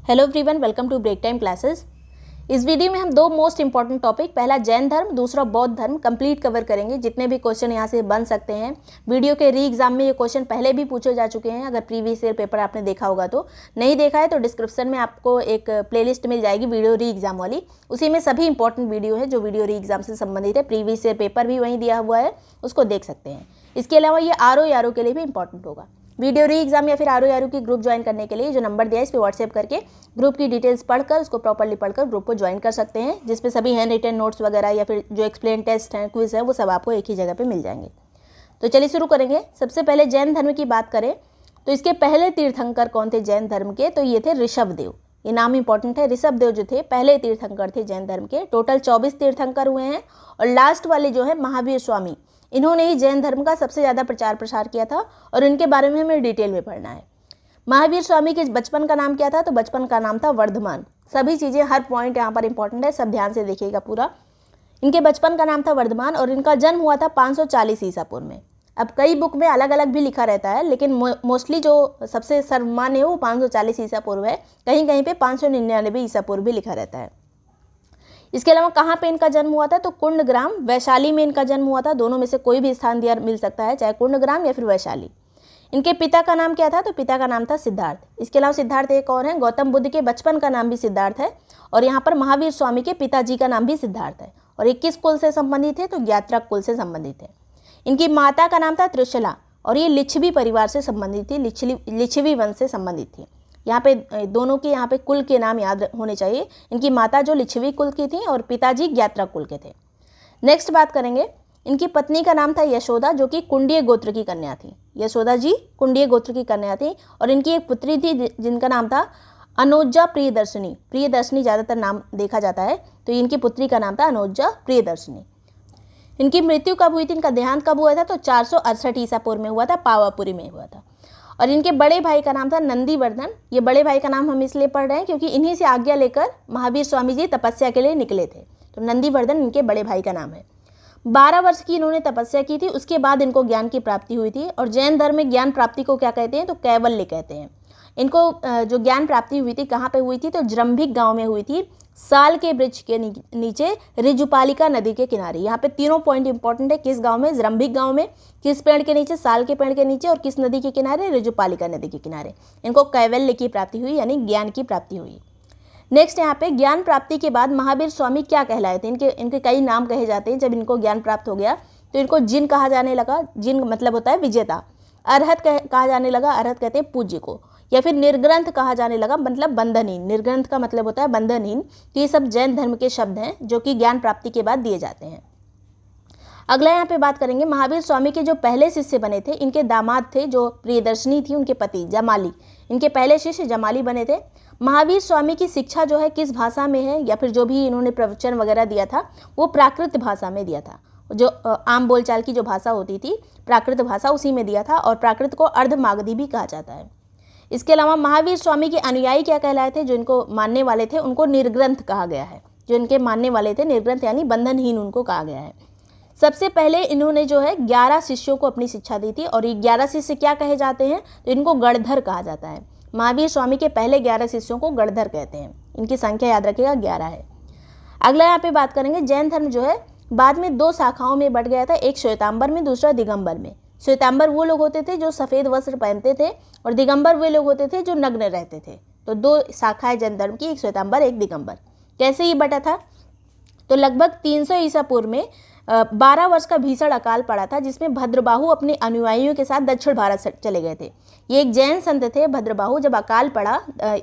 Hello everyone, welcome to break time classes. इस video में हम दो मोस्ट इंपॉर्टेंट टॉपिक, पहला जैन धर्म, दूसरा बौद्ध धर्म कंप्लीट कवर करेंगे। जितने भी क्वेश्चन यहाँ से बन सकते हैं, वीडियो के री एग्जाम में ये क्वेश्चन पहले भी पूछे जा चुके हैं। अगर प्रीवियस ईयर पेपर आपने देखा होगा तो, नहीं देखा है तो डिस्क्रिप्शन में आपको एक प्लेलिस्ट मिल जाएगी वीडियो री एग्जाम वाली। उसी में सभी इंपॉर्टेंट वीडियो है जो वीडियो री एग्जाम से संबंधित है। प्रीवियस ईयर पेपर भी वहीं दिया हुआ है, उसको देख सकते हैं। इसके अलावा ये आर के लिए भी इंपॉर्टेंट होगा। वीडियो री एग्जाम या फिर आर की ग्रुप ज्वाइन करने के लिए जो नंबर दिया है इस पर व्हाट्सएप करके ग्रुप की डिटेल्स पढ़कर उसको प्रॉपर्ली पढ़कर ग्रुप को ज्वाइन कर सकते हैं, जिसपे सभी हैंड रिटन नोट्स वगैरह या फिर जो एक्सप्लेन टेस्ट हैं, क्विज है, वो सब आपको एक ही जगह पे मिल जाएंगे। तो चलिए शुरू करेंगे। सबसे पहले जैन धर्म की बात करें तो इसके पहले तीर्थंकर कौन थे जैन धर्म के, तो ये थे ऋषभदेव। ये नाम इंपॉर्टेंट है। ऋषभदेव जो थे पहले तीर्थंकर थे जैन धर्म के। टोटल 24 तीर्थंकर हुए हैं और लास्ट वाले जो है महावीर स्वामी, इन्होंने ही जैन धर्म का सबसे ज़्यादा प्रचार प्रसार किया था और इनके बारे में हमें डिटेल में पढ़ना है। महावीर स्वामी के बचपन का नाम क्या था, तो बचपन का नाम था वर्धमान। सभी चीज़ें, हर पॉइंट यहाँ पर इंपॉर्टेंट है, सब ध्यान से देखिएगा पूरा। इनके बचपन का नाम था वर्धमान और इनका जन्म हुआ था 540 ईसा पूर्व में। अब कई बुक में अलग अलग भी लिखा रहता है, लेकिन मोस्टली जो सबसे सर्वमान्य है वो 540 ईसा पूर्व है। कहीं कहीं पे 599 ईसा पूर्व भी लिखा रहता है। इसके अलावा कहाँ पे इनका जन्म हुआ था, तो कुंडग्राम, वैशाली में इनका जन्म हुआ था। दोनों में से कोई भी स्थान दिया मिल सकता है, चाहे कुंडग्राम या फिर वैशाली। इनके पिता का नाम क्या था, तो पिता का नाम था सिद्धार्थ। इसके अलावा सिद्धार्थ एक और है, गौतम बुद्ध के बचपन का नाम भी सिद्धार्थ है और यहाँ पर महावीर स्वामी के पिताजी का नाम भी सिद्धार्थ है। और ये किस कुल से संबंधित है, तो ज्ञात्रक कुल से संबंधित है। इनकी माता का नाम था त्रिशला और ये लिच्छवी परिवार से संबंधित थी, लिच्छवी वंश से संबंधित थी। यहाँ पे दोनों के यहाँ पे कुल के नाम याद होने चाहिए। इनकी माता जो लिच्छवी कुल की थी और पिताजी ज्ञात्रक कुल के थे। नेक्स्ट बात करेंगे, इनकी पत्नी का नाम था यशोदा, जो कि कुंडीय गोत्र की कन्या थी। यशोदा जी कुंडीय गोत्र की कन्या थी और इनकी एक पुत्री थी जिनका नाम था अनोजा प्रियदर्शिनी। प्रियदर्शिनी ज़्यादातर नाम देखा जाता है, तो इनकी पुत्री का नाम था अनोजा प्रियदर्शिनी। इनकी मृत्यु कब हुई थी, इनका देहांत कब हुआ था, तो 468 ईसा पूर्व में हुआ था, पावापुरी में हुआ था। और इनके बड़े भाई का नाम था नंदीवर्धन। ये बड़े भाई का नाम हम इसलिए पढ़ रहे हैं क्योंकि इन्हीं से आज्ञा लेकर महावीर स्वामी जी तपस्या के लिए निकले थे, तो नंदीवर्धन इनके बड़े भाई का नाम है। 12 वर्ष की इन्होंने तपस्या की थी, उसके बाद इनको ज्ञान की प्राप्ति हुई थी। और जैन धर्म में ज्ञान प्राप्ति को क्या कहते हैं, तो कैवल्य कहते हैं। इनको जो ज्ञान प्राप्ति हुई थी कहाँ पे हुई थी, तो जृंभिक गांव में हुई थी, साल के वृक्ष के नीचे, ऋजुपालिका नदी के किनारे। यहाँ पे तीनों पॉइंट इंपॉर्टेंट है। किस गांव में, जृंभिक गांव में। किस पेड़ के नीचे, साल के पेड़ के नीचे। और किस नदी के किनारे, ऋजुपालिका नदी के किनारे। इनको कैवल्य की प्राप्ति हुई, यानी ज्ञान की प्राप्ति हुई। नेक्स्ट यहाँ पे ज्ञान प्राप्ति के बाद महावीर स्वामी क्या कहलाए थे, इनके कई नाम कहे जाते हैं। जब इनको ज्ञान प्राप्त हो गया तो इनको जिन कहा जाने लगा। जिन मतलब होता है विजेता। अरहत कहा जाने लगा, अरहत कहते हैं पूज्य को। या फिर निर्ग्रंथ कहा जाने लगा, मतलब बंधनहीन। निर्ग्रंथ का मतलब होता है बंधनहीन। तो ये सब जैन धर्म के शब्द हैं जो कि ज्ञान प्राप्ति के बाद दिए जाते हैं। अगला यहाँ पे बात करेंगे, महावीर स्वामी के जो पहले शिष्य बने थे, इनके दामाद थे जो प्रियदर्शिनी थी, उनके पति जमाली। इनके पहले शिष्य जमाली बने थे। महावीर स्वामी की शिक्षा जो है किस भाषा में है, या फिर जो भी इन्होंने प्रवचन वगैरह दिया था वो प्राकृत भाषा में दिया था। जो आम बोलचाल की जो भाषा होती थी, प्राकृत भाषा, उसी में दिया था। और प्राकृत को अर्धमागधी भी कहा जाता है। इसके अलावा महावीर स्वामी के अनुयायी क्या कहलाए थे, जो इनको मानने वाले थे उनको निर्ग्रंथ कहा गया है। जो इनके मानने वाले थे, निर्ग्रंथ यानी बंधनहीन, उनको कहा गया है। सबसे पहले इन्होंने जो है 11 शिष्यों को अपनी शिक्षा दी थी। और ये 11 शिष्य क्या कहे जाते हैं, तो इनको गणधर कहा जाता है। महावीर स्वामी के पहले 11 शिष्यों को गणधर कहते हैं। इनकी संख्या याद रखिएगा 11 है। अगला यहाँ पे बात करेंगे, जैन धर्म जो है बाद में 2 शाखाओं में बढ़ गया था, एक श्वेतांबर में, दूसरा दिगंबर में। श्वेतांबर वो लोग होते थे जो सफ़ेद वस्त्र पहनते थे और दिगंबर वे लोग होते थे जो नग्न रहते थे। तो 2 शाखाएं जैन धर्म की, एक श्वेतांबर एक दिगंबर। कैसे ये बटा था, तो लगभग 300 ईसा पूर्व में 12 वर्ष का भीषण अकाल पड़ा था, जिसमें भद्रबाहु अपने अनुयायियों के साथ दक्षिण भारत से चले गए थे। ये एक जैन संत थे भद्रबाहु। जब अकाल पड़ा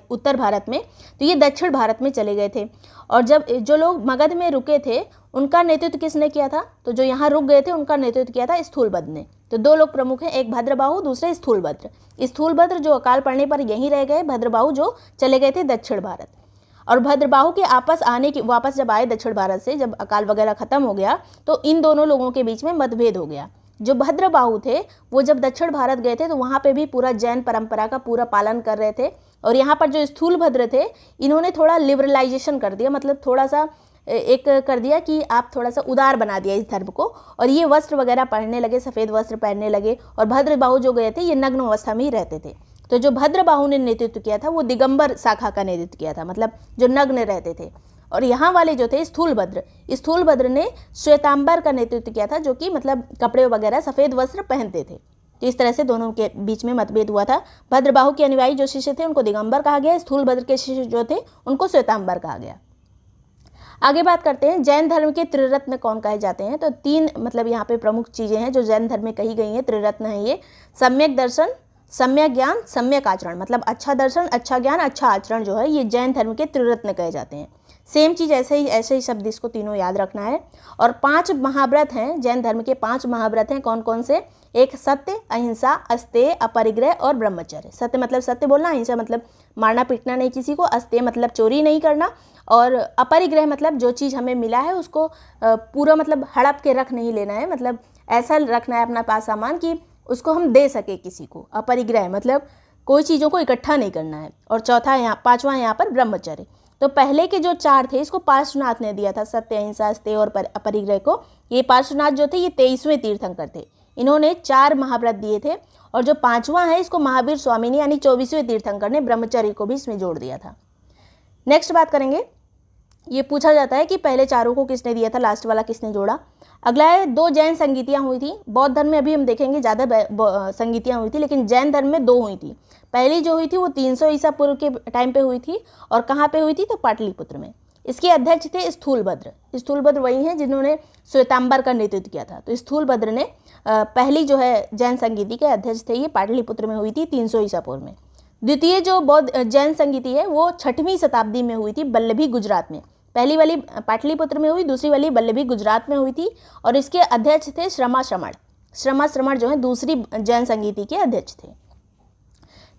उत्तर भारत में तो ये दक्षिण भारत में चले गए थे। और जब जो लोग मगध में रुके थे उनका नेतृत्व किसने किया था, तो जो यहाँ रुक गए थे उनका नेतृत्व किया था स्थूलभद्र ने। तो 2 लोग प्रमुख हैं, एक भद्रबाहु, दूसरे स्थूलभद्र। स्थूलभद्र जो अकाल पड़ने पर यहीं रह गए, भद्रबाहु जो चले गए थे दक्षिण भारत। और भद्रबाहु के वापस जब आए दक्षिण भारत से, जब अकाल वगैरह खत्म हो गया तो इन दोनों लोगों के बीच में मतभेद हो गया। जो भद्रबाहु थे वो जब दक्षिण भारत गए थे तो वहाँ पे भी पूरा जैन परंपरा का पूरा पालन कर रहे थे। और यहाँ पर जो स्थूलभद्र थे इन्होंने थोड़ा लिबरलाइजेशन कर दिया, मतलब थोड़ा सा एक कर दिया कि आप थोड़ा सा उदार बना दिया इस धर्म को। और ये वस्त्र वगैरह पहनने लगे, सफ़ेद वस्त्र पहनने लगे। और भद्रबाहु जो गए थे ये नग्न अवस्था में ही रहते थे। तो जो भद्रबाहु ने नेतृत्व किया था वो दिगंबर शाखा का नेतृत्व किया था, मतलब जो नग्न रहते थे। और यहाँ वाले जो थे स्थूलभद्र ने श्वेतांबर का नेतृत्व किया था, जो कि मतलब कपड़े वगैरह सफ़ेद वस्त्र पहनते थे। तो इस तरह से दोनों के बीच में मतभेद हुआ था। भद्रबाहु के अनुयायी जो शिष्य थे उनको दिगंबर कहा गया, स्थूलभद्र के शिष्य जो थे उनको श्वेतांबर कहा गया। आगे बात करते हैं जैन धर्म के त्रिरत्न कौन कहे जाते हैं। तो 3 मतलब यहाँ पे प्रमुख चीज़ें हैं जो जैन धर्म में कही गई हैं, त्रिरत्न है ये। सम्यक दर्शन, सम्यक ज्ञान, सम्यक आचरण, मतलब अच्छा दर्शन, अच्छा ज्ञान, अच्छा आचरण जो है ये जैन धर्म के त्रिरत्न कहे जाते हैं। सेम चीज़ ऐसे ही शब्द इसको तीनों याद रखना है। और 5 महाव्रत हैं जैन धर्म के, 5 महाव्रत हैं। कौन कौन से? एक सत्य, अहिंसा, अस्तेय, अपरिग्रह और ब्रह्मचर्य। सत्य मतलब सत्य बोलना, अहिंसा मतलब मारना पीटना नहीं किसी को, अस्तेय मतलब चोरी नहीं करना, और अपरिग्रह मतलब जो चीज़ हमें मिला है उसको पूरा मतलब हड़प के रख नहीं लेना है, मतलब ऐसा रखना है अपना पास सामान कि उसको हम दे सके किसी को। अपरिग्रह मतलब कोई चीज़ों को इकट्ठा नहीं करना है। और चौथा 5वां यहाँ पर ब्रह्मचर्य। तो पहले के जो 4 थे इसको पार्श्वनाथ ने दिया था, सत्य, अहिंसा, अस्तेय और अपरिग्रह को। ये पार्श्वनाथ जो थे ये 23वें तीर्थंकर थे, इन्होंने 4 महाव्रत दिए थे। और जो 5वां है इसको महावीर स्वामी ने यानी 24वें तीर्थंकर ने ब्रह्मचर्य को भी इसमें जोड़ दिया था। नेक्स्ट बात करेंगे, ये पूछा जाता है कि पहले 4 को किसने दिया था, लास्ट वाला किसने जोड़ा। अगला है 2 जैन संगीतियाँ हुई थी। बौद्ध धर्म में अभी हम देखेंगे ज़्यादा संगीतियाँ हुई थी, लेकिन जैन धर्म में 2 हुई थी। पहली जो हुई थी वो 300 ईसा पूर्व के टाइम पे हुई थी। और कहाँ पे हुई थी? तो पाटलिपुत्र में। इसके अध्यक्ष थे स्थूलभद्र वही हैं जिन्होंने श्वेतांबर का नेतृत्व किया था। तो स्थूलभद्र ने पहली जो है जैन संगीति के अध्यक्ष थे, ये पाटलिपुत्र में हुई थी 300 ईसा पूर्व में। द्वितीय जो बौद्ध जैन संगीति है वो 6वीं शताब्दी में हुई थी, बल्लभी गुजरात में। पहली वाली पाटलिपुत्र में हुई, दूसरी वाली बल्लभी गुजरात में हुई थी। और इसके अध्यक्ष थे श्रमण जो है दूसरी जैन संगीति के अध्यक्ष थे।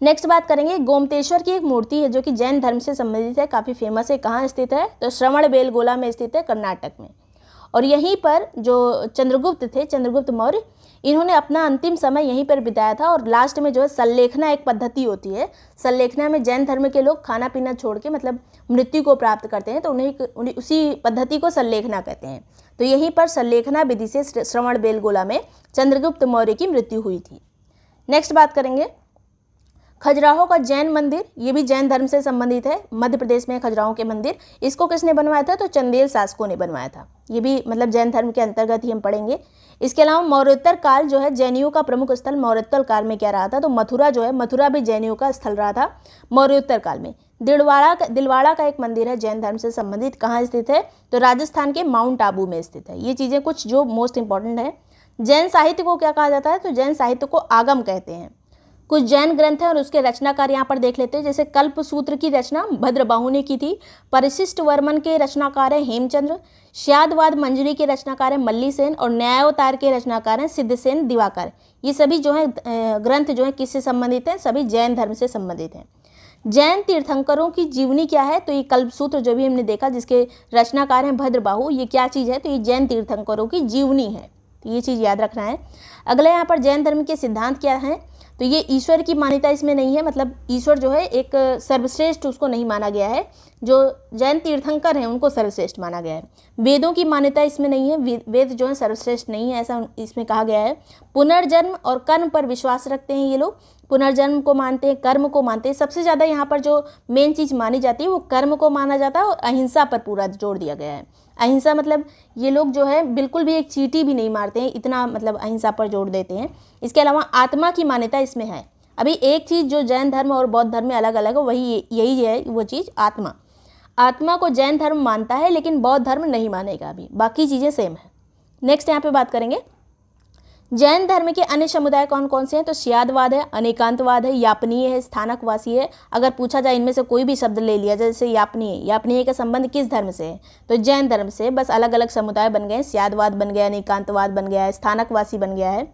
नेक्स्ट बात करेंगे, गोमतेश्वर की एक मूर्ति है जो कि जैन धर्म से संबंधित है, काफ़ी फेमस है। कहाँ स्थित है? तो श्रवणबेलगोला में स्थित है, कर्नाटक में। और यहीं पर जो चंद्रगुप्त मौर्य, इन्होंने अपना अंतिम समय यहीं पर बिताया था। और लास्ट में जो है सल्लेखना एक पद्धति होती है, सल्लेखना में जैन धर्म के लोग खाना पीना छोड़ के मतलब मृत्यु को प्राप्त करते हैं, तो उन्हें उसी पद्धति को सल्लेखना कहते हैं। तो यहीं पर सल्लेखना विधि से श्रवणबेलगोला में चंद्रगुप्त मौर्य की मृत्यु हुई थी। नेक्स्ट बात करेंगे, खजुराहो का जैन मंदिर, ये भी जैन धर्म से संबंधित है। मध्य प्रदेश में खजुराहो के मंदिर, इसको किसने बनवाया था? तो चंदेल शासकों ने बनवाया था। ये भी मतलब जैन धर्म के अंतर्गत ही हम पढ़ेंगे। इसके अलावा मौर्योत्तर काल जो है जैनियों का प्रमुख स्थल मौर्योत्तर काल में क्या रहा था? तो मथुरा जो है, मथुरा भी जैनियों का स्थल रहा था मौर्योत्तर काल में। दिलवाड़ा का एक मंदिर है जैन धर्म से संबंधित, कहाँ स्थित है? तो राजस्थान के माउंट आबू में स्थित है। ये चीज़ें कुछ जो मोस्ट इंपॉर्टेंट है। जैन साहित्य को क्या कहा जाता है? तो जैन साहित्य को आगम कहते हैं। कुछ जैन ग्रंथ हैं और उसके रचनाकार यहाँ पर देख लेते हैं। जैसे कल्पसूत्र की रचना भद्रबाहु ने की थी। परिशिष्ट वर्मन के रचनाकार हैं हेमचंद्र। श्यादवाद मंजरी के रचनाकार हैं मल्लीसेन। और न्यायोतार के रचनाकार हैं सिद्धसेन दिवाकर। ये सभी जो है ग्रंथ जो है किससे संबंधित हैं? सभी जैन धर्म से संबंधित हैं। जैन तीर्थंकरों की जीवनी क्या है? तो ये कल्पसूत्र जो भी हमने देखा जिसके रचनाकार हैं भद्रबाहु, ये क्या चीज़ है? तो ये जैन तीर्थंकरों की जीवनी है। तो ये चीज़ याद रखना है। अगला यहाँ पर जैन धर्म के सिद्धांत क्या हैं? तो ये ईश्वर की मान्यता इसमें नहीं है, मतलब ईश्वर जो है एक सर्वश्रेष्ठ उसको नहीं माना गया है। जो जैन तीर्थंकर हैं उनको सर्वश्रेष्ठ माना गया है। वेदों की मान्यता इसमें नहीं है, वेद जो है सर्वश्रेष्ठ नहीं है ऐसा इसमें कहा गया है। पुनर्जन्म और कर्म पर विश्वास रखते हैं ये लोग, पुनर्जन्म को मानते हैं, कर्म को मानते हैं। सबसे ज़्यादा यहाँ पर जो मेन चीज़ मानी जाती है वो कर्म को माना जाता है और अहिंसा पर पूरा जोर दिया गया है। अहिंसा मतलब ये लोग जो है बिल्कुल भी एक चींटी भी नहीं मारते हैं, इतना मतलब अहिंसा पर जोर देते हैं। इसके अलावा आत्मा की मान्यता इसमें है। अभी एक चीज़ जो जैन धर्म और बौद्ध धर्म में अलग अलग है वही यही है वो चीज़, आत्मा। आत्मा को जैन धर्म मानता है लेकिन बौद्ध धर्म नहीं मानेगा, अभी बाकी चीज़ें सेम है। नेक्स्ट यहाँ पे बात करेंगे जैन धर्म के अन्य समुदाय कौन कौन से हैं? तो श्यादवाद है, अनेकांतवाद है, यापनीय है, स्थानकवासी है। अगर पूछा जाए इनमें से कोई भी शब्द ले लिया, जैसे यापनीय का संबंध किस धर्म से है? तो जैन धर्म से। बस अलग अलग समुदाय बन गए, श्यादवाद बन गया, अनेकांतवाद बन गया है, स्थानकवासी बन गया है।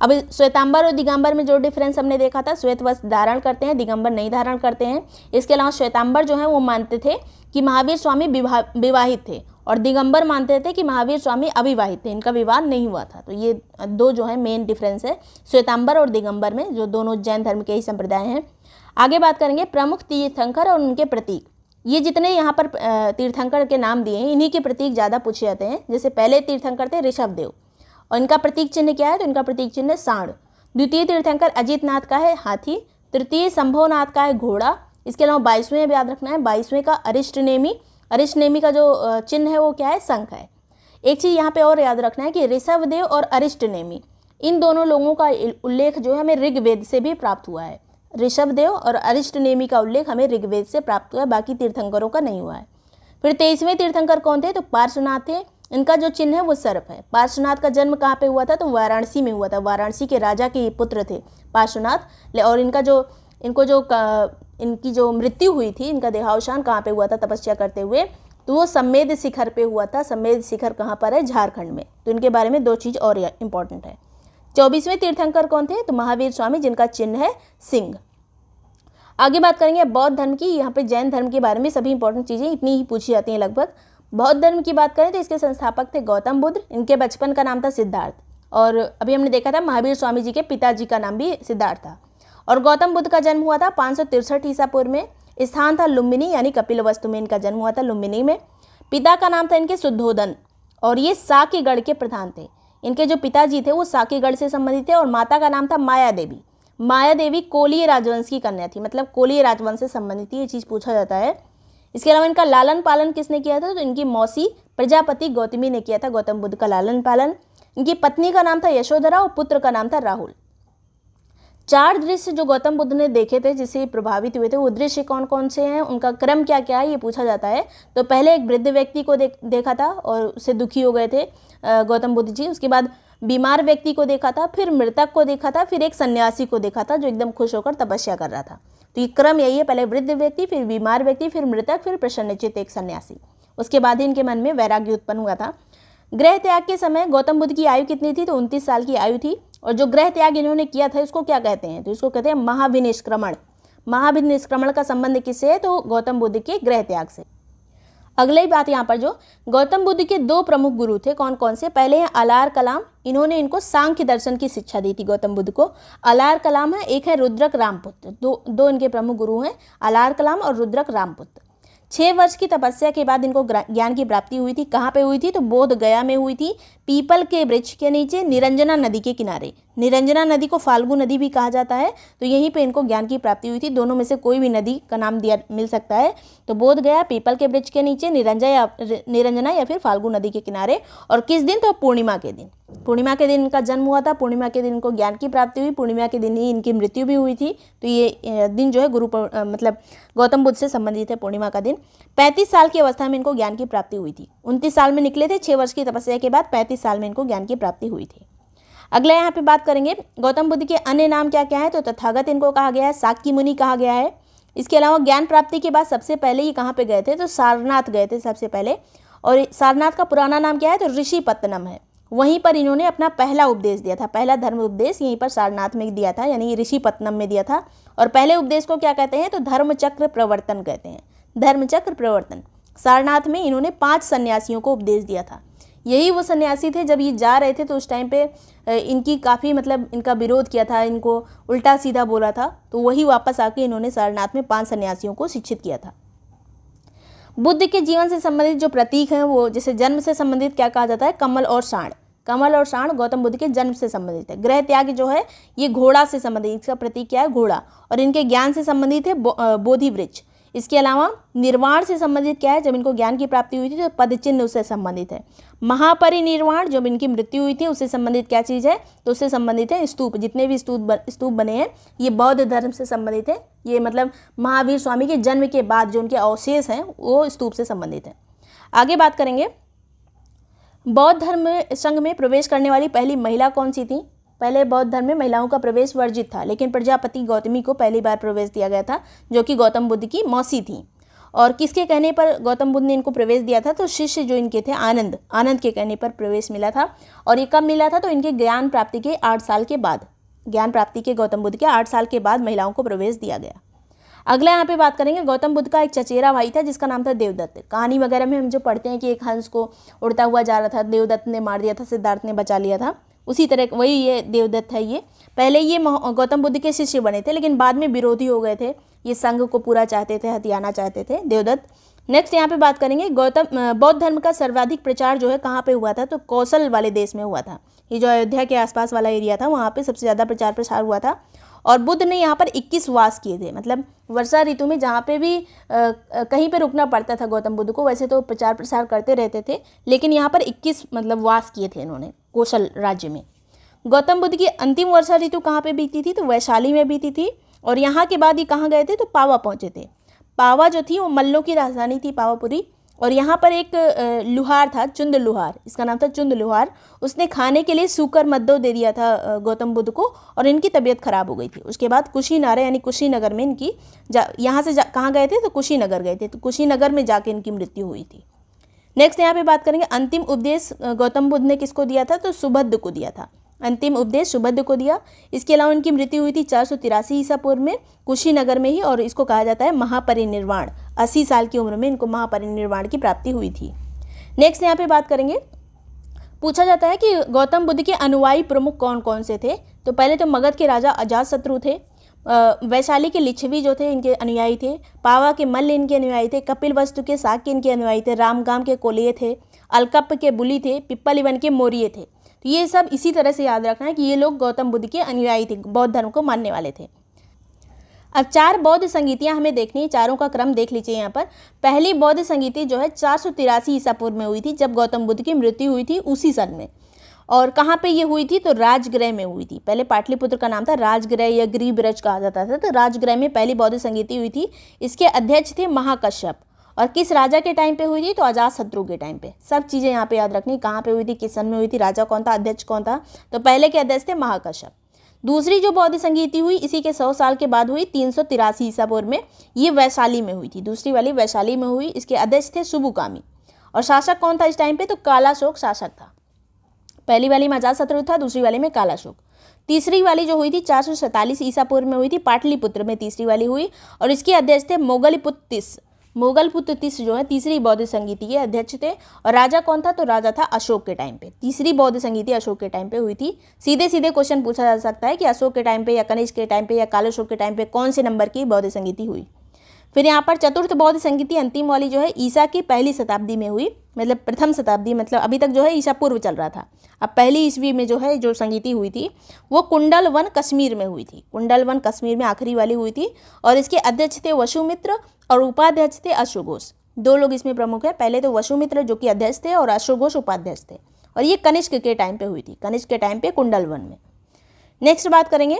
अब श्वेतांबर और दिगंबर में जो डिफरेंस हमने देखा था, श्वेत वस्त्र धारण करते हैं, दिगंबर नहीं धारण करते हैं। इसके अलावा श्वेतांबर जो है वो मानते थे कि महावीर स्वामी विवाहित थे और दिगंबर मानते थे कि महावीर स्वामी अविवाहित थे, इनका विवाह नहीं हुआ था। तो ये दो जो है मेन डिफरेंस है श्वेतांबर और दिगंबर में, जो दोनों जैन धर्म के ही संप्रदाय हैं। आगे बात करेंगे प्रमुख तीर्थंकर और उनके प्रतीक। ये जितने यहाँ पर तीर्थंकर के नाम दिए हैं इन्हीं के प्रतीक ज़्यादा पूछे जाते हैं। जैसे पहले तीर्थंकर थे ऋषभदेव और इनका प्रतीक चिन्ह क्या है? तो इनका प्रतीक चिन्ह सांड। द्वितीय तीर्थंकर अजितनाथ का है हाथी। तृतीय संभवनाथ का है घोड़ा। इसके अलावा 22वें याद रखना है, 22वें का अरिष्ट नेमी। अरिष्ट नेमी का जो चिन्ह है वो क्या है, शंख है। एक चीज़ यहाँ पे और याद रखना है कि ऋषभदेव और अरिष्ट नेमी इन दोनों लोगों का उल्लेख जो है हमें ऋग्वेद से भी प्राप्त हुआ है। ऋषभदेव और अरिष्ट नेमी का उल्लेख हमें ऋग्वेद से प्राप्त हुआ है, बाकी तीर्थंकरों का नहीं हुआ है। फिर 23वें तीर्थंकर कौन थे, तो पार्श्वनाथ थे। इनका जो चिन्ह है वो सर्प है। पार्श्वनाथ का जन्म कहाँ पे हुआ था, तो वाराणसी में हुआ था। वाराणसी के राजा के पुत्र थे पार्श्वनाथ। और इनकी जो मृत्यु हुई थी, इनका देहावसान कहाँ पे हुआ था तपस्या करते हुए, तो वो सम्मेद शिखर पे हुआ था। सम्मेद शिखर कहाँ पर है, झारखंड में। तो इनके बारे में दो चीज़ और इंपॉर्टेंट है। 24वें तीर्थंकर कौन थे, तो महावीर स्वामी, जिनका चिन्ह है सिंह। आगे बात करेंगे बौद्ध धर्म की। यहाँ पे जैन धर्म के बारे में सभी इंपॉर्टेंट चीज़ें इतनी ही पूछी जाती हैं लगभग। बौद्ध धर्म की बात करें तो इसके संस्थापक थे गौतम बुद्ध। इनके बचपन का नाम था सिद्धार्थ, और अभी हमने देखा था महावीर स्वामी जी के पिताजी का नाम भी सिद्धार्थ था। और गौतम बुद्ध का जन्म हुआ था 563 ईसा पूर्व में। स्थान था लुम्बिनी, यानी कपिलवस्तु में इनका जन्म हुआ था, लुम्बिनी में। पिता का नाम था इनके शुद्धोदन, और ये साकेगढ़ के प्रधान थे। इनके जो पिताजी थे वो साकेगढ़ से संबंधित थे। और माता का नाम था माया देवी। माया देवी कोलीय राजवंश की कन्या थी, मतलब कोलीय राजवंश से संबंधित थी, ये चीज़ पूछा जाता है। इसके अलावा इनका लालन पालन किसने किया था, तो इनकी मौसी प्रजापति गौतमी ने किया था गौतम बुद्ध का लालन पालन। इनकी पत्नी का नाम था यशोधरा और पुत्र का नाम था राहुल। 4 दृश्य जो गौतम बुद्ध ने देखे थे, जिससे प्रभावित हुए थे, वो दृश्य कौन कौन से हैं, उनका क्रम क्या क्या है, ये पूछा जाता है। तो पहले एक वृद्ध व्यक्ति को देखा था और उससे दुखी हो गए थे गौतम बुद्ध जी। उसके बाद बीमार व्यक्ति को देखा था, फिर मृतक को देखा था, फिर एक सन्यासी को देखा था जो एकदम खुश होकर तपस्या कर रहा था। तो ये क्रम यही है, पहले वृद्ध व्यक्ति, फिर बीमार व्यक्ति, फिर मृतक, फिर प्रसन्नचित्त एक सन्यासी। उसके बाद ही इनके मन में वैराग्य उत्पन्न हुआ था। गृह त्याग के समय गौतम बुद्ध की आयु कितनी थी, तो 29 साल की आयु थी। और जो गृह त्याग इन्होंने किया था इसको क्या कहते हैं, तो इसको कहते हैं महाविनिष्क्रमण। महाविनिष्क्रमण का संबंध किससे है, तो गौतम बुद्ध के गृह त्याग से। अगली बात यहाँ पर, जो गौतम बुद्ध के 2 प्रमुख गुरु थे, कौन कौन से, पहले हैं अलार कलाम। इन्होंने इनको सांख्य दर्शन की शिक्षा दी थी गौतम बुद्ध को। अलार कलाम है, एक है रुद्रक रामपुत्र। दो इनके प्रमुख गुरु हैं, अलार कलाम और रुद्रक रामपुत्र। 6 वर्ष की तपस्या के बाद इनको ज्ञान की प्राप्ति हुई थी। कहाँ पे हुई थी, तो बोध गया में हुई थी, पीपल के वृक्ष के नीचे, निरंजना नदी के किनारे। निरंजना नदी को फाल्गु नदी भी कहा जाता है, तो यहीं पे इनको ज्ञान की प्राप्ति हुई थी। दोनों में से कोई भी नदी का नाम मिल सकता है। तो बोध गया, पीपल के वृक्ष के नीचे, निरंजना या फिर फाल्गु नदी के किनारे। और किस दिन, तो पूर्णिमा के दिन। पूर्णिमा के दिन इनका जन्म हुआ था, पूर्णिमा के दिन इनको ज्ञान की प्राप्ति हुई, पूर्णिमा के दिन ही इनकी मृत्यु भी हुई थी। तो ये दिन जो है मतलब गौतम बुद्ध से संबंधित है, पूर्णिमा का दिन। 35 साल की अवस्था में इनको ज्ञान की प्राप्ति हुई थी। 29 साल में निकले थे, 6 वर्ष की तपस्या के बाद 35 साल में इनको ज्ञान की प्राप्ति हुई थी। अगला यहाँ पे बात करेंगे गौतम बुद्ध के अन्य नाम क्या क्या है, तो तथागत इनको कहा गया है, साक्य मुनि कहा गया है। इसके अलावा ज्ञान प्राप्ति के बाद सबसे पहले ये कहाँ पे गए थे, तो सारनाथ गए थे सबसे पहले। और सारनाथ का पुराना नाम क्या है, तो ऋषिपत्तनम है। वहीं पर इन्होंने अपना पहला उपदेश दिया था, पहला धर्म उपदेश यहीं पर सारनाथ में दिया था, यानी ऋषिपत्तनम में दिया था। और पहले उपदेश को क्या कहते हैं, तो धर्मचक्र प्रवर्तन कहते हैं। धर्मचक्र प्रवर्तन सारनाथ में इन्होंने 5 सन्यासियों को उपदेश दिया था। यही वो सन्यासी थे, जब ये जा रहे थे तो उस टाइम पे इनकी काफ़ी मतलब इनका विरोध किया था, इनको उल्टा सीधा बोला था। तो वही वापस आके इन्होंने सारनाथ में 5 सन्यासियों को शिक्षित किया था। बुद्ध के जीवन से संबंधित जो प्रतीक हैं, वो जैसे जन्म से संबंधित क्या कहा जाता है, कमल और साण। कमल और साण गौतम बुद्ध के जन्म से संबंधित है। गृह त्याग जो है ये घोड़ा से संबंधित, इसका प्रतीक क्या है, घोड़ा। और इनके ज्ञान से संबंधित है बोधि वृक्ष। इसके अलावा निर्वाण से संबंधित क्या है, जब इनको ज्ञान की प्राप्ति हुई थी तो पद चिन्ह उससे संबंधित है। महापरिनिर्वाण जब इनकी मृत्यु हुई थी उससे संबंधित क्या चीज़ है, तो उससे संबंधित है स्तूप। जितने भी स्तूप बने हैं ये बौद्ध धर्म से संबंधित है। ये मतलब महावीर स्वामी के जन्म के बाद जो उनके अवशेष हैं वो स्तूप से संबंधित है। आगे बात करेंगे बौद्ध धर्म संघ में प्रवेश करने वाली पहली महिला कौन सी थी। पहले बौद्ध धर्म में महिलाओं का प्रवेश वर्जित था, लेकिन प्रजापति गौतमी को पहली बार प्रवेश दिया गया था, जो कि गौतम बुद्ध की मौसी थी। और किसके कहने पर गौतम बुद्ध ने इनको प्रवेश दिया था, तो शिष्य जो इनके थे आनंद के कहने पर प्रवेश मिला था। और ये कब मिला था, तो इनके ज्ञान प्राप्ति के 8 साल के बाद, ज्ञान प्राप्ति के गौतम बुद्ध के 8 साल के बाद महिलाओं को प्रवेश दिया गया। अगला यहाँ पे बात करेंगे गौतम बुद्ध का एक चचेरा भाई था जिसका नाम था देवदत्त। कहानी वगैरह में हम जो पढ़ते हैं कि एक हंस को उड़ता हुआ जा रहा था, देवदत्त ने मार दिया था, सिद्धार्थ ने बचा लिया था, उसी तरह वही ये देवदत्त है। ये पहले ये गौतम बुद्ध के शिष्य बने थे, लेकिन बाद में विरोधी हो गए थे, ये संघ को पूरा चाहते थे, हथियाना चाहते थे देवदत्त। नेक्स्ट यहाँ पे बात करेंगे बौद्ध धर्म का सर्वाधिक प्रचार जो है कहाँ पे हुआ था, तो कौशल वाले देश में हुआ था। ये जो अयोध्या के आसपास वाला एरिया था वहाँ पे सबसे ज़्यादा प्रचार प्रसार हुआ था। और बुद्ध ने यहाँ पर 21 वास किए थे। मतलब वर्षा ऋतु में जहाँ पे भी कहीं पे रुकना पड़ता था गौतम बुद्ध को, वैसे तो प्रचार प्रसार करते रहते थे, लेकिन यहाँ पर 21 मतलब वास किए थे इन्होंने कौशल राज्य में। गौतम बुद्ध की अंतिम वर्षा ऋतु कहाँ पे बीती थी, तो वैशाली में बीती थी। और यहाँ के बाद ये कहाँ गए थे, तो पावा पहुँचे थे। पावा जो थी वो मल्लों की राजधानी थी, पावापुरी। और यहाँ पर एक लुहार था, चुंद लुहार, इसका नाम था चुंद लुहार। उसने खाने के लिए सूकर मद्दो दे दिया था गौतम बुद्ध को, और इनकी तबीयत खराब हो गई थी। उसके बाद कुशीनारा यानी कुशीनगर में इनकी यहाँ से कहाँ गए थे, तो कुशीनगर गए थे, तो कुशीनगर में जाके इनकी मृत्यु हुई थी। नेक्स्ट यहाँ पे बात करेंगे, अंतिम उपदेश गौतम बुद्ध ने किसको दिया था, तो सुभद्र को दिया था। अंतिम उपदेश सुभद्र को दिया। इसके अलावा इनकी मृत्यु हुई थी 483 ईसा पूर्व में कुशीनगर में ही, और इसको कहा जाता है महापरिनिर्वाण। 80 साल की उम्र में इनको महापरिनिर्वाण की प्राप्ति हुई थी। नेक्स्ट यहाँ पे बात करेंगे, पूछा जाता है कि गौतम बुद्ध के अनुयायी प्रमुख कौन कौन से थे। तो पहले तो मगध के राजा अजातशत्रु थे, वैशाली के लिच्छवी जो थे इनके अनुयायी थे, पावा के मल्ल इनके अनुयायी थे, कपिलवस्तु के शाक्य इनके अनुयायी थे, रामगाम के कोलिये थे, अलकप के बुली थे, पिप्पलीवन के मौर्य थे। तो ये सब इसी तरह से याद रखना है कि ये लोग गौतम बुद्ध के अनुयायी थे, बौद्ध धर्म को मानने वाले थे। अब 4 बौद्ध संगीतियाँ हमें देखनी है, चारों का क्रम देख लीजिए यहाँ पर। पहली बौद्ध संगीति जो है 483 ईसा पूर्व में हुई थी, जब गौतम बुद्ध की मृत्यु हुई थी उसी सन में। और कहाँ पे ये हुई थी, तो राजगृह में हुई थी। पहले पाटलिपुत्र का नाम था राजगृह या गृहब्रज कहा जाता था, तो राजगृह में पहली बौद्ध संगीति हुई थी। इसके अध्यक्ष थे महाकश्यप। और किस राजा के टाइम पे हुई थी, तो अजातशत्रु के टाइम पे। सब चीज़ें यहाँ पे याद रखनी, कहाँ पे हुई थी, किस सन में हुई थी, राजा कौन था, अध्यक्ष कौन था। तो पहले के अध्यक्ष थे महाकश्यप। दूसरी जो बौद्ध संगीति हुई इसी के 100 साल के बाद हुई, 383 ईसा पूर्व में। ये वैशाली में हुई थी, दूसरी वाली वैशाली में हुई। इसके अध्यक्ष थे सुबुकामी। और शासक कौन था इस टाइम पे, तो कालाशोक शासक था। पहली वाली में अजातशत्रु था, दूसरी वाली में कालाशोक। तीसरी वाली जो हुई थी 447 ईसा पूर्व में हुई थी, पाटलिपुत्र में तीसरी वाली हुई। और इसके अध्यक्ष थे मोगलपुत्र तिस जो है तीसरी बौद्ध संगीति के अध्यक्ष थे। और राजा कौन था, तो राजा था अशोक के टाइम पे। तीसरी बौद्ध संगीति अशोक के टाइम पे हुई थी। सीधे सीधे क्वेश्चन पूछा जा सकता है कि अशोक के टाइम पे या कनिष्क के टाइम पे या कालाशोक के टाइम पे कौन से नंबर की बौद्ध संगीति हुई। फिर यहाँ पर चतुर्थ बौद्ध संगीति अंतिम वाली जो है ईसा की पहली शताब्दी में हुई, मतलब प्रथम शताब्दी, मतलब अभी तक जो है ईसा पूर्व चल रहा था। अब पहली ईस्वी में जो है जो संगीति हुई थी वो कुंडलवन कश्मीर में हुई थी। कुंडलवन कश्मीर में आखिरी वाली हुई थी। और इसके अध्यक्ष थे वसुमित्र और उपाध्यक्ष थे अश्वघोष। 2 लोग इसमें प्रमुख है। पहले तो वसुमित्र जो कि अध्यक्ष थे और अश्वघोष उपाध्यक्ष थे। और ये कनिष्क के टाइम पे हुई थी, कनिष्क के टाइम पे कुंडलवन में। नेक्स्ट बात करेंगे,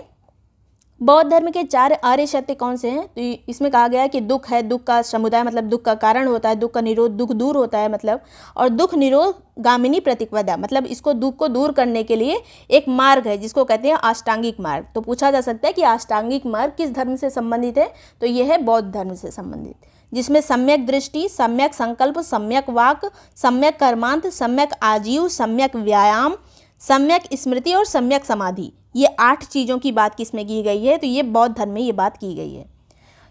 बौद्ध धर्म के 4 आर्य सत्य कौन से हैं। तो इसमें कहा गया है कि दुख है, दुख का समुदाय मतलब दुख का कारण होता है, दुख का निरोध, दुख दूर होता है मतलब। और दुख निरोध गामिनी प्रतिपदा मतलब इसको दुख को दूर करने के लिए एक मार्ग है जिसको कहते हैं अष्टांगिक मार्ग। तो पूछा जा सकता है कि अष्टांगिक मार्ग किस धर्म से संबंधित है, तो यह है बौद्ध धर्म से संबंधित, जिसमें सम्यक दृष्टि, सम्यक संकल्प, सम्यक वाक, सम्यक कर्मांत, सम्यक आजीव, सम्यक व्यायाम, सम्यक स्मृति और सम्यक समाधि, ये 8 चीज़ों की बात किसमें की गई है, तो ये बौद्ध धर्म में ये बात की गई है।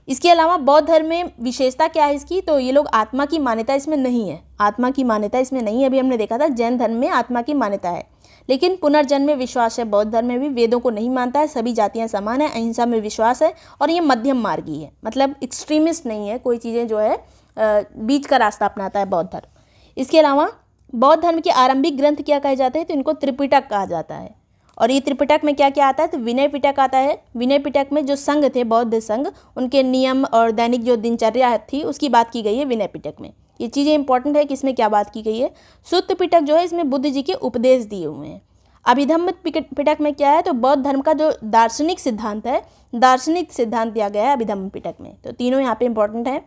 इसके अलावा बौद्ध धर्म में विशेषता क्या है इसकी, तो ये लोग आत्मा की मान्यता इसमें नहीं है, आत्मा की मान्यता इसमें नहीं है। अभी हमने देखा था जैन धर्म में आत्मा की मान्यता है, लेकिन पुनर्जन्म में विश्वास है। बौद्ध धर्म में भी वेदों को नहीं मानता है, सभी जातियाँ समान है, अहिंसा में विश्वास है। और ये मध्यम मार्गी है, मतलब एक्सट्रीमिस्ट नहीं है, कोई चीज़ें जो है बीच का रास्ता अपनाता है बौद्ध धर्म। इसके अलावा बौद्ध धर्म के आरंभिक ग्रंथ क्या कहे जाते हैं, तो इनको त्रिपिटक कहा जाता है। और ये त्रिपिटक में क्या क्या आता है, तो विनय पिटक आता है। विनय पिटक में जो संघ थे, बौद्ध संघ, उनके नियम और दैनिक जो दिनचर्या थी उसकी बात की गई है विनय पिटक में। ये चीज़ें इंपॉर्टेंट है कि इसमें क्या बात की गई है। सुत्त पिटक जो है इसमें बुद्ध जी के उपदेश दिए हुए हैं। अभिधम्म पिटक में क्या है, तो बौद्ध धर्म का जो दार्शनिक सिद्धांत है, दार्शनिक सिद्धांत दिया गया है अभिधम्म पिटक में। तो तीनों यहाँ पे इंपॉर्टेंट है।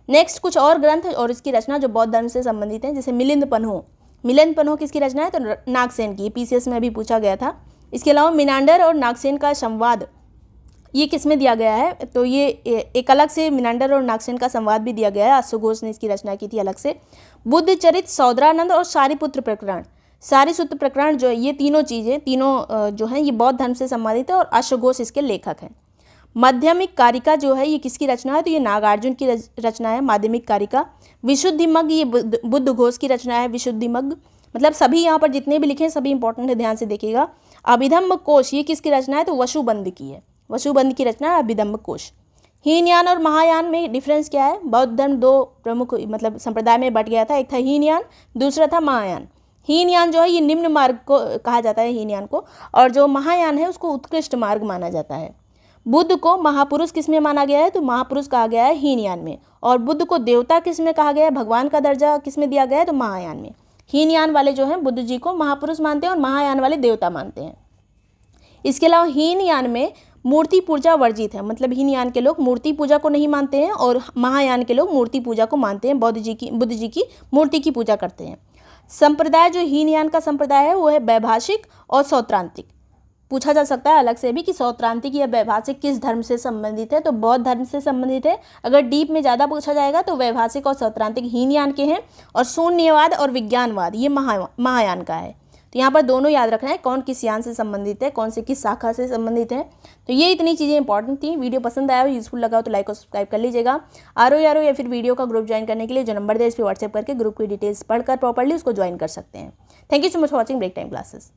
नेक्स्ट कुछ और ग्रंथ और इसकी रचना जो बौद्ध धर्म से संबंधित हैं, जैसे मिलिंद पन्हो किसकी रचना है, तो नागसेन की, पीसीएस में अभी पूछा गया था। इसके अलावा मिनांडर और नागसेन का संवाद ये किस में दिया गया है, तो ये एक अलग से मिनांडर और नागसेन का संवाद भी दिया गया है, अश्वघोष ने इसकी रचना की थी अलग से। बुद्ध चरित, सौदरानंद और सारिपुत्र प्रकरण, सारिपुत्र प्रकरण जो ये तीनों चीज़ें, तीनों जो हैं ये बौद्ध धर्म से संबंधित है और अश्वघोष इसके लेखक हैं। माध्यमिक कारिका जो है ये किसकी रचना है, तो ये नागार्जुन की रचना है माध्यमिक कारिका। विशुद्धिमग्ग ये बुद्ध घोष की रचना है विशुद्धिमग्ग। मतलब सभी यहाँ पर जितने भी लिखे हैं सभी इंपॉर्टेंट है, ध्यान से देखिएगा। अभिधम्म कोश ये किसकी रचना है, तो वसुबंध की है, वसुबंध की रचना है अभिधम्म कोश। हीनयान और महायान में डिफरेंस क्या है, बौद्ध धर्म 2 प्रमुख मतलब संप्रदाय में बट गया था, एक था हीनयान, दूसरा था महायान। हीनयान जो है ये निम्न मार्ग को कहा जाता है हीनयान को, और जो महायान है उसको उत्कृष्ट मार्ग माना जाता है। बुद्ध को महापुरुष किस में माना गया है, तो महापुरुष कहा गया है हीनयान में। और बुद्ध को देवता किस में कहा गया है, भगवान का दर्जा किस में दिया गया है, तो महायान में। हीनयान वाले जो हैं बुद्ध जी को महापुरुष मानते हैं और महायान वाले देवता मानते हैं। इसके अलावा हीनयान में मूर्ति पूजा वर्जित है, मतलब हीनयान के लोग मूर्ति पूजा को नहीं मानते हैं और महायान के लोग मूर्ति पूजा को मानते हैं, बुद्ध जी की मूर्ति की पूजा करते हैं। संप्रदाय जो हीनयान का संप्रदाय है वो है वैभाषिक और सौत्रांतिक। पूछा जा सकता है अलग से भी कि सौत्रांतिक या वैभाषिक किस धर्म से संबंधित है, तो बौद्ध धर्म से संबंधित है। अगर डीप में ज़्यादा पूछा जाएगा तो वैभाषिक और सौत्रांतिक हीनयान के हैं, और शून्यवाद और विज्ञानवाद ये महायान का है। तो यहाँ पर दोनों याद रखना है, कौन किस यान से संबंधित है, कौन से किस शाखा से संबंधित है। तो ये इतनी चीज़ें इंपॉर्टेंट थी। वीडियो पसंद आया हो, यूजफुल लगा हो तो लाइक और सब्सक्राइब कर लीजिएगा। आरओ या फिर वीडियो का ग्रुप ज्वाइन करने के लिए जो नंबर दे इस पर व्हाट्सएप करके ग्रुप की डिटेल्स पढ़कर प्रॉपर्ली उसको ज्वाइन कर सकते हैं। Thank you so much for watching break time classes.